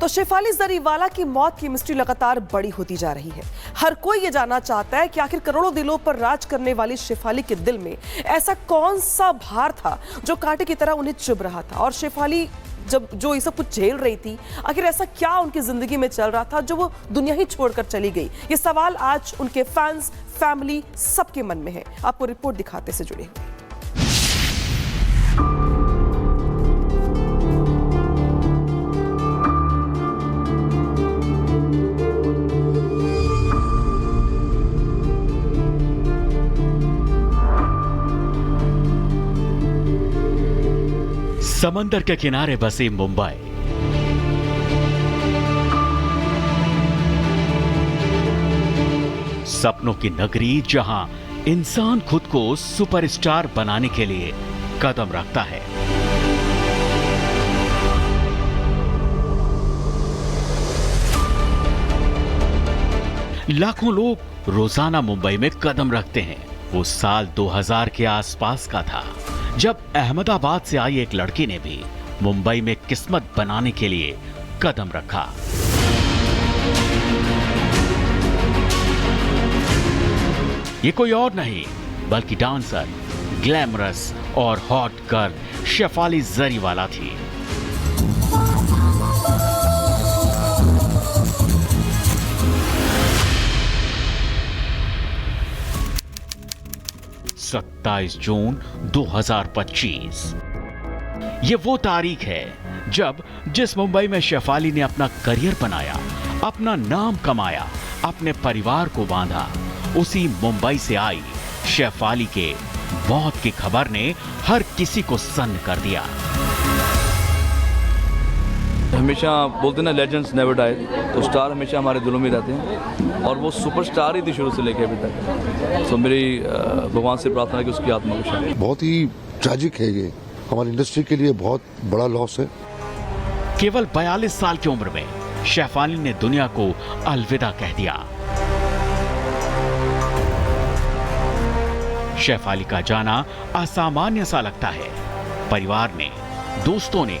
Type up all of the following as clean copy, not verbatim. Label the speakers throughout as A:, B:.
A: तो शेफाली जरीवाला की मौत की मिस्ट्री लगातार बड़ी होती जा रही है। हर कोई ये जानना चाहता है कि आखिर करोड़ों दिलों पर राज करने वाली शेफाली के दिल में ऐसा कौन सा भार था जो कांटे की तरह उन्हें चुभ रहा था, और शेफाली जब जो ये सब कुछ झेल रही थी, आखिर ऐसा क्या उनकी जिंदगी में चल रहा था जो वो दुनिया ही छोड़कर चली गई। ये सवाल आज उनके फैंस, फैमिली सबके मन में है। आपको रिपोर्ट दिखाते से जुड़े हुए।
B: समंदर के किनारे बसी मुंबई, सपनों की नगरी जहां इंसान खुद को सुपरस्टार बनाने के लिए कदम रखता है। लाखों लोग रोजाना मुंबई में कदम रखते हैं। वो साल 2000 के आसपास का था जब अहमदाबाद से आई एक लड़की ने भी मुंबई में किस्मत बनाने के लिए कदम रखा। ये कोई और नहीं बल्कि डांसर, ग्लैमरस और हॉट गर्ल शेफाली जरीवाला थी। सत्ताईस जून 2025 ये वो तारीख है जब जिस मुंबई में शेफाली ने अपना करियर बनाया, अपना नाम कमाया, अपने परिवार को बांधा, उसी मुंबई से आई शेफाली के मौत की खबर ने हर किसी को सन्न कर दिया।
C: हमेशा बोलते ना, लेजेंड्स नेवर डाई, तो स्टार हमेशा हमारे दिलों में रहते हैं और वो सुपरस्टार ही थी शुरू से लेकर अभी तक। तो मेरी भगवान से प्रार्थना है कि उसकी आत्मा को शांति।
D: बहुत ही ट्रैजिक है, ये हमारी इंडस्ट्री के लिए बहुत बड़ा लॉस है।
B: केवल 42 साल की उम्र में शेफाली ने दुनिया को अलविदा कह दिया। शेफाली का जाना असामान्य सा लगता है। परिवार ने, दोस्तों ने,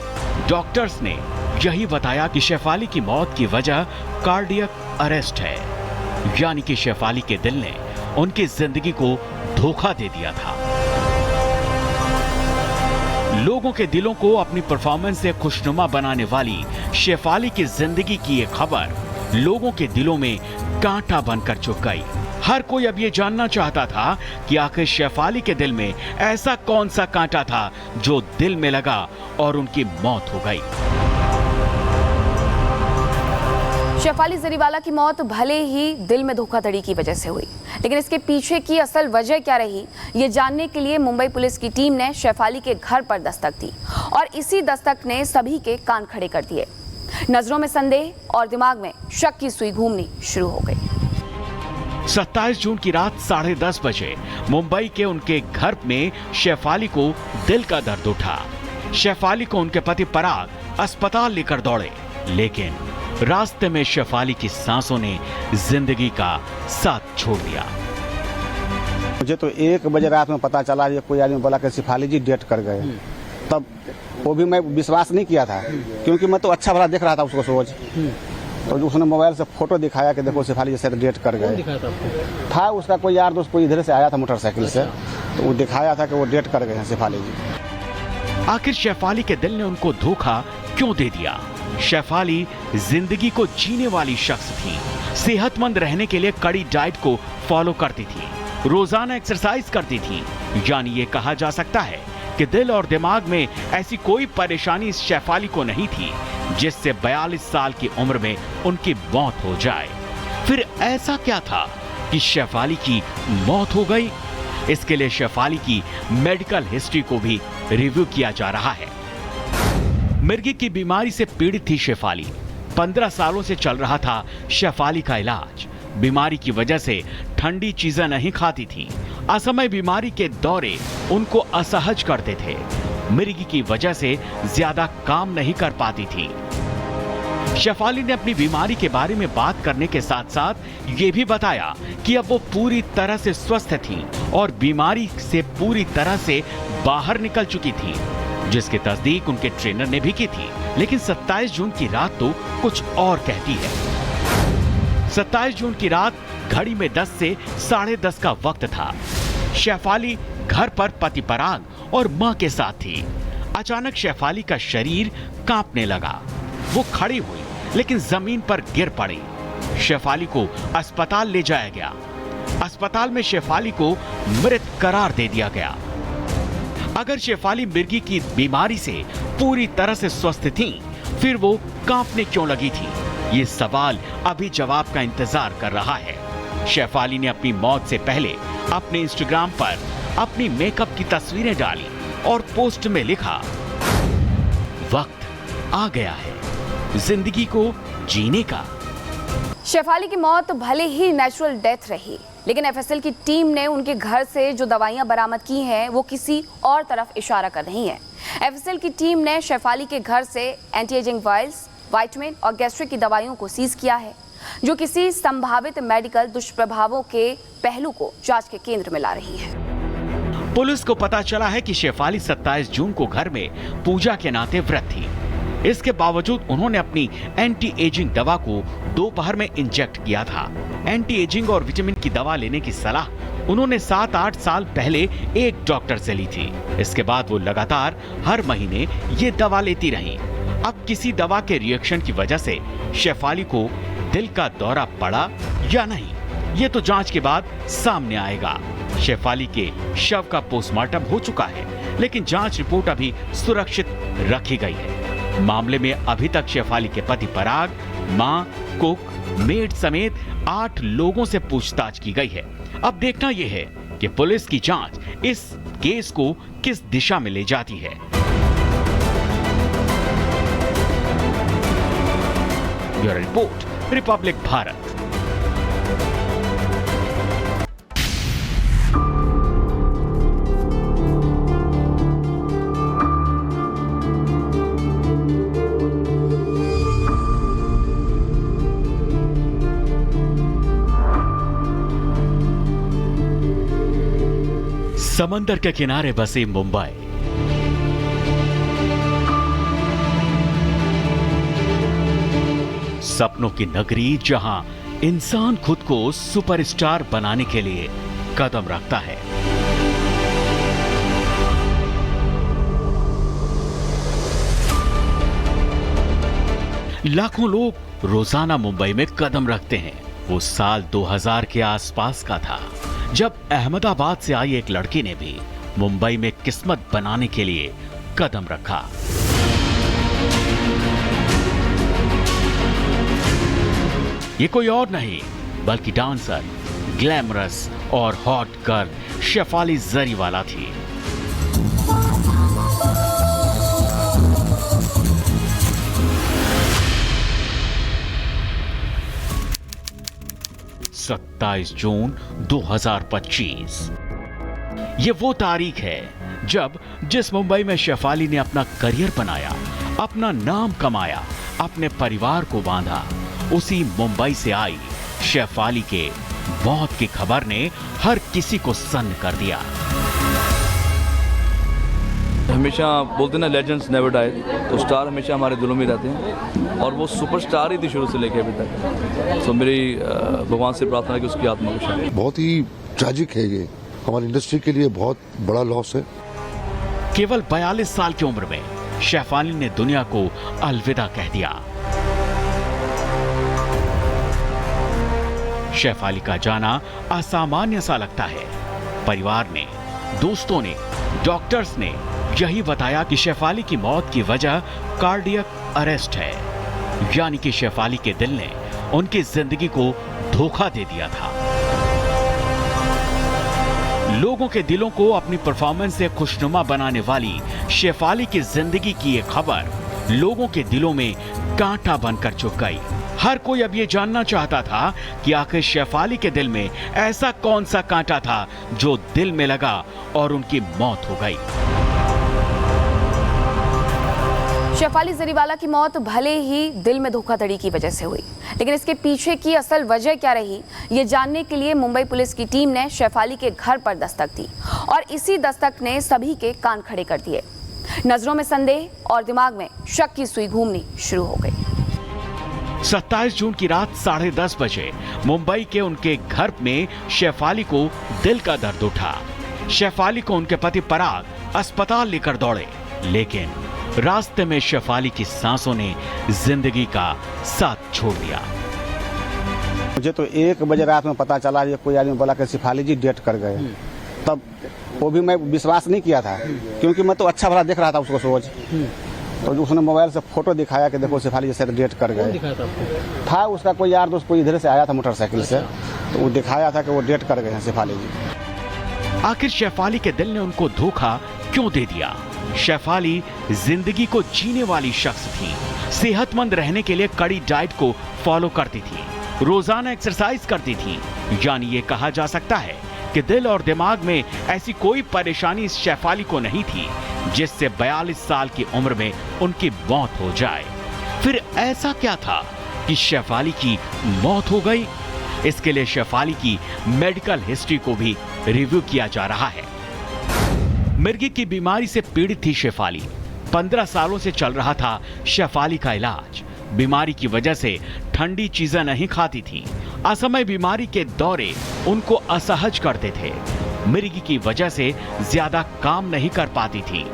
B: डॉक्टर्स ने यही बताया कि शेफाली की मौत की वजह कार्डियक अरेस्ट है, यानी कि शेफाली के दिल ने उनकी जिंदगी को धोखा दे दिया था। लोगों के दिलों को अपनी परफॉर्मेंस से खुशनुमा बनाने वाली शेफाली की जिंदगी की ये खबर लोगों के दिलों में कांटा बनकर चुभ गई। हर कोई अब ये जानना चाहता था कि आखिर शेफाली के दिल में ऐसा कौन सा कांटा था जो दिल में लगा और उनकी मौत हो गई।
E: शेफाली जरीवाला की मौत भले ही दिल में धोखाधड़ी की वजह से हुई, लेकिन इसके पीछे की असल वजह क्या रही, ये जानने के लिए मुंबई पुलिस की टीम ने शेफाली के घर पर दस्तक दी और इसी दस्तक ने सभी के कान खड़े कर दिए। नजरों में संदेह और दिमाग में शक की सुई घूमनी शुरू हो गई।
B: 27 जून की रात 10:30 बजे मुंबई के उनके घर में शेफाली को दिल का दर्द उठा। शेफाली को उनके पति पराग अस्पताल लेकर दौड़े, लेकिन रास्ते में शेफाली की सांसों ने जिंदगी का साथ छोड़ दिया।
F: मुझे तो 1 बजे रात में पता चला, ये कोई आदमी बोला कि शेफाली जी डेथ कर गए। तब वो भी मैं विश्वास नहीं किया था, क्योंकि मैं तो अच्छा भला देख रहा था उसको रोज। तो जो उसने मोबाइल से फोटो दिखाया कि देखो शेफाली जैसे डेथ कर गए, था उसका कोई यार दोस्त, कोई इधर से आया था मोटरसाइकिल से, तो वो दिखाया था कि वो डेथ कर गए हैं शेफाली जी।
B: आखिर शेफाली के दिल ने उनको धोखा क्यों दे दिया? शेफाली जिंदगी को जीने वाली शख्स थी। सेहतमंद रहने के लिए कड़ी डाइट को फॉलो करती थी, रोजाना एक्सरसाइज करती थी, यानी ये कहा जा सकता है कि दिल और दिमाग में ऐसी कोई परेशानी इस शेफाली को नहीं थी जिससे 42 साल की उम्र में उनकी मौत हो जाए। फिर ऐसा क्या था कि शेफाली की मौत हो गई? इसके लिए शेफाली की मेडिकल हिस्ट्री को भी रिव्यू किया जा रहा है। मिर्गी की बीमारी से पीड़ित थी शेफाली। 15 सालों से चल रहा था शेफाली का इलाज। बीमारी की वजह से ठंडी चीजें नहीं खाती थी। असमय बीमारी के दौरे उनको असहज करते थे। मिर्गी की वजह से ज्यादा काम नहीं कर पाती थी। शेफाली ने अपनी बीमारी के बारे में बात करने के साथ साथ ये भी बताया कि अब वो पूरी तरह से स्वस्थ थी और बीमारी से पूरी तरह से बाहर निकल चुकी थी। जिसकी तस्दीक उनके ट्रेनर ने भी की थी। लेकिन 27 जून की रात तो कुछ और कहती है। 27 जून की रात घड़ी में 10 से 10:30 का वक्त था। शेफाली घर पर पति पराग और मां के साथ थी। अचानक शेफाली का शरीर कांपने लगा। वो खड़ी हुई लेकिन जमीन पर गिर पड़ी। शेफाली को अस्पताल ले जाया गया। अस्पताल में शेफाली को मृत करार दे दिया गया। अगर शेफाली मिर्गी की बीमारी से पूरी तरह से स्वस्थ थी, फिर वो कांपने क्यों लगी थी? ये सवाल अभी जवाब का इंतजार कर रहा है। शेफाली ने अपनी मौत से पहले अपने इंस्टाग्राम पर अपनी मेकअप की तस्वीरें डाली और पोस्ट में लिखा, वक्त आ गया है जिंदगी को जीने का।
E: शेफाली की मौत भले ही नेचुरल डेथ रही, लेकिन एफएसएल की टीम ने उनके घर से जो दवाइयां बरामद की हैं वो किसी और तरफ इशारा कर रही हैं। एफएसएल की टीम ने शेफाली के घर से एंटी एजिंग वायल्स, विटामिन और गैस्ट्रिक की दवाइयों को सीज किया है, जो किसी संभावित मेडिकल दुष्प्रभावों के पहलू को जांच के केंद्र में ला रही है।
B: पुलिस को पता चला है कि शेफाली 27 जून को घर में पूजा के नाते व्रत थी। इसके बावजूद उन्होंने अपनी एंटी एजिंग दवा को दोपहर में इंजेक्ट किया था। एंटी एजिंग और विटामिन की दवा लेने की सलाह उन्होंने 7-8 साल पहले एक डॉक्टर से ली थी। इसके बाद वो लगातार हर महीने ये दवा लेती रहीं। अब किसी दवा के रिएक्शन की वजह से शेफाली को दिल का दौरा पड़ा या नहीं, ये तो जांच के बाद सामने आएगा। शेफाली के शव का पोस्टमार्टम हो चुका है, लेकिन जांच रिपोर्ट अभी सुरक्षित रखी गई है। मामले में अभी तक शेफाली के पति पराग, मां, कुक, मेड समेत 8 लोगों से पूछताछ की गई है। अब देखना यह है कि पुलिस की जांच इस केस को किस दिशा में ले जाती है। Bureau report, Republic Bharat. समंदर के किनारे बसी मुंबई, सपनों की नगरी जहां इंसान खुद को सुपरस्टार बनाने के लिए कदम रखता है। लाखों लोग रोजाना मुंबई में कदम रखते हैं। वो साल 2000 के आसपास का था जब अहमदाबाद से आई एक लड़की ने भी मुंबई में किस्मत बनाने के लिए कदम रखा। ये कोई और नहीं बल्कि डांसर, ग्लैमरस और हॉट गर्ल शेफाली जरीवाला थी। (27 जून 2025) ये वो तारीख है जब जिस मुंबई में शेफाली ने अपना करियर बनाया, अपना नाम कमाया, अपने परिवार को बांधा, उसी मुंबई से आई शेफाली के मौत की खबर ने हर किसी को सन्न कर दिया।
C: हमेशा बोलते ना, लेजेंड्स नेवर डाई, तो स्टार हमेशा हमारे दिलों में रहते हैं और वो सुपरस्टार ही थी शुरू से लेके अभी तक। तो मेरी भगवान से प्रार्थना है कि उसकी आत्मा को शांति।
D: बहुत ही ट्रैजिक है ये, हमारी इंडस्ट्री के लिए बहुत बड़ा लॉस है।
B: केवल 42 साल की उम्र में शेफाली ने दुनिया को अलविदा कह दिया। शेफाली का जाना असामान्य सा लगता है। परिवार ने, दोस्तों ने, डॉक्टर्स ने यही बताया कि शेफाली की मौत की वजह कार्डियक अरेस्ट है, यानी कि शेफाली के दिल ने उनकी जिंदगी को धोखा दे दिया था। लोगों के दिलों को अपनी परफॉर्मेंस से खुशनुमा बनाने वाली शेफाली की जिंदगी की ये खबर लोगों के दिलों में कांटा बनकर चुभ गई। हर कोई अब ये जानना चाहता था कि आखिर शेफाली के दिल में ऐसा कौन सा कांटा था जो दिल में लगा और उनकी मौत हो गई।
E: शेफाली जरीवाला की मौत भले ही दिल में धोखाधड़ी की वजह से हुई, लेकिन इसके पीछे की असल वजह क्या रही, ये जानने के लिए मुंबई पुलिस की टीम ने शेफाली के घर पर दस्तक दी और इसी दस्तक ने सभी के कान खड़े कर दिए। नजरों में संदेह और दिमाग में शक की सुई घूमनी शुरू हो गई।
B: 27 जून की रात 10:30 बजे मुंबई के उनके घर में शेफाली को दिल का दर्द उठा। शेफाली को उनके पति पराग अस्पताल लेकर दौड़े, लेकिन रास्ते में शेफाली की सांसों ने जिंदगी का साथ छोड़ दिया।
F: मुझे तो 1 बजे रात में पता चला, ये कोई आदमी बोला कि शेफाली जी डेथ कर गए। तब वो भी मैं विश्वास नहीं किया था, क्योंकि मैं तो अच्छा भला देख रहा था उसको रोज। तो उसने मोबाइल से फोटो दिखाया कि देखो शेफाली जैसे डेथ कर गए। था उसका कोई यार दोस्त, कोई इधर से आया था मोटरसाइकिल से, तो वो दिखाया था कि वो डेथ कर गए हैं शेफाली जी।
B: आखिर शेफाली के दिल ने उनको धोखा क्यों दे दिया? शेफाली जिंदगी को जीने वाली शख्स थी। सेहतमंद रहने के लिए कड़ी डाइट को फॉलो करती थी, रोजाना एक्सरसाइज करती थी। यानी ये कहा जा सकता है कि दिल और दिमाग में ऐसी कोई परेशानी इस शेफाली को नहीं थी जिससे 42 साल की उम्र में उनकी मौत हो जाए। फिर ऐसा क्या था कि शेफाली की मौत हो गई? इसके लिए शेफाली की मेडिकल हिस्ट्री को भी रिव्यू किया जा रहा है। मिर्गी की बीमारी से पीड़ित थी शेफाली। 15 सालों से चल रहा था शेफाली का इलाज। बीमारी की वजह से ठंडी चीजें नहीं खाती थी। असमय बीमारी के दौरे उनको असहज करते थे। मिर्गी की वजह से ज्यादा काम नहीं कर पाती थी।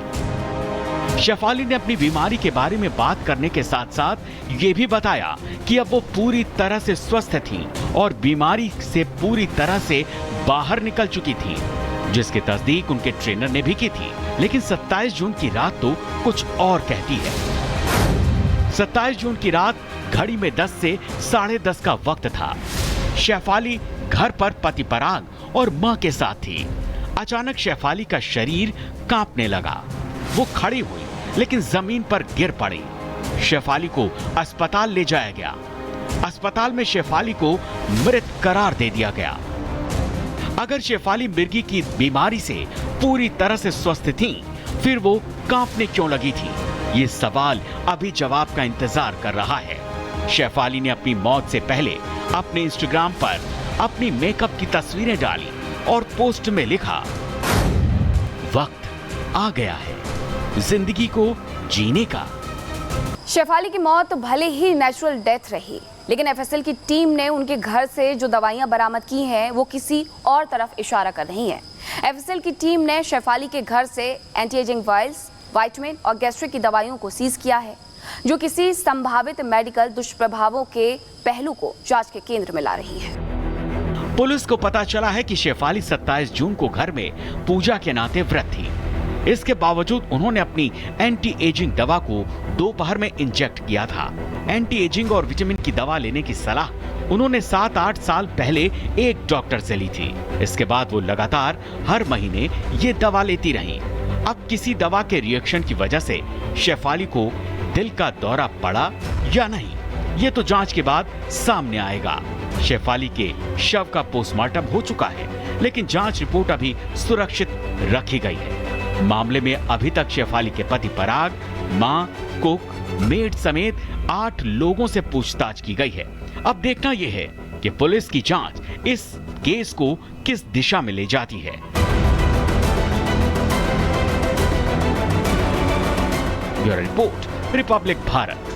B: शेफाली ने अपनी बीमारी के बारे में बात करने के साथ साथ ये भी बताया कि अब वो पूरी तरह से स्वस्थ थी और बीमारी से पूरी तरह से बाहर निकल चुकी थी, जिसकी तस्दीक उनके ट्रेनर ने भी की थी। लेकिन 27 जून की रात तो कुछ और कहती है। 27 जून की रात घड़ी में 10 से 10:30 का वक्त था। शेफाली घर पर पति पराग और मां के साथ थी। अचानक शेफाली का शरीर कांपने लगा। वो खड़ी हुई लेकिन जमीन पर गिर पड़ी। शेफाली को अस्पताल ले जाया गया। अस्पताल में शेफाली को मृत करार दे दिया गया। अगर शेफाली मिर्गी की बीमारी से पूरी तरह से स्वस्थ थी, फिर वो कांपने क्यों लगी थी? ये सवाल अभी जवाब का इंतजार कर रहा है। शेफाली ने अपनी मौत से पहले अपने इंस्टाग्राम पर अपनी मेकअप की तस्वीरें डाली और पोस्ट में लिखा, वक्त आ गया है जिंदगी को जीने का।
E: शेफाली की मौत भले ही नेचुरल डेथ रही, लेकिन एफएसएल की टीम ने उनके घर से जो दवाइयां बरामद की हैं वो किसी और तरफ इशारा कर रही हैं। एफएसएल की टीम ने शेफाली के घर से एंटी एजिंग वायल्स, वाइटमिन और गैस्ट्रिक की दवाइयों को सीज किया है, जो किसी संभावित मेडिकल दुष्प्रभावों के पहलू को जांच के केंद्र में ला रही है।
B: पुलिस को पता चला है कि शेफाली 27 जून को घर में पूजा के नाते व्रत थी। इसके बावजूद उन्होंने अपनी एंटी एजिंग दवा को दोपहर में इंजेक्ट किया था। एंटी एजिंग और विटामिन की दवा लेने की सलाह उन्होंने 7-8 साल पहले एक डॉक्टर से ली थी। इसके बाद वो लगातार हर महीने ये दवा लेती रहीं। अब किसी दवा के रिएक्शन की वजह से शेफाली को दिल का दौरा पड़ा या नहीं, ये तो जांच के बाद सामने आएगा। शेफाली के शव का पोस्टमार्टम हो चुका है, लेकिन जांच रिपोर्ट अभी सुरक्षित रखी गई है। मामले में अभी तक शेफाली के पति पराग, मां, कुक, मेड समेत 8 लोगों से पूछताछ की गई है। अब देखना यह है कि पुलिस की जांच इस केस को किस दिशा में ले जाती है। Bureau report, Republic Bharat.